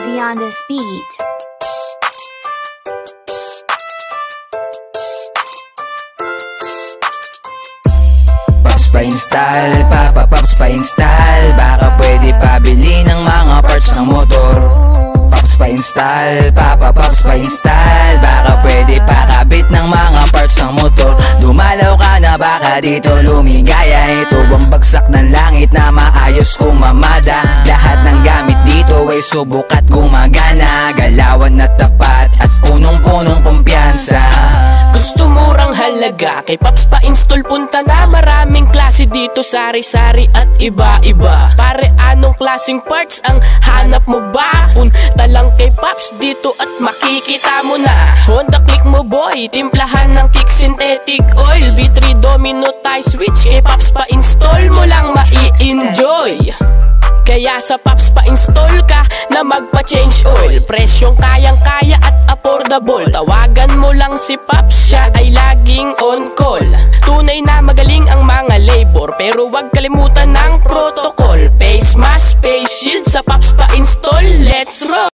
be on this beat. Pops pa-install, Pops pa-install. Baka pwede pabili ng mga parts ng motor. Pops pa-install, Pops pa-install. Baka pwede pakabit ng mga parts ng motor. Dumalaw ka na baka dito lumigaya. Ito ang bagsak ng langit na maayos kung mamada. Lahat ng gamit dito ay subok at gumagana. Galawan na tapat at punong-punong kumpiyansa. Gusto murang halaga, kay Pops pa-install punta na. Maraming klase dito, sari-sari at iba-iba. Pare, anong klaseng parts ang hanap mo ba? Punta lang kay Pops dito at makikita mo na. Honda Click mo boy, timplahan ng kick synthetic oil. B3 domino tie switch, kay Pops pa-install mo lang mai-enjoy. Kaya sa Pops pa-install ka na magpa-change oil. Presyong kayang-kaya at affordable. Tawagan mo lang si Pops, siya ay laging on call. Tunay na magaling ang mga labor, pero wag kalimutan ng protocol. Face mask, face shield sa Pops pa-install. Let's roll!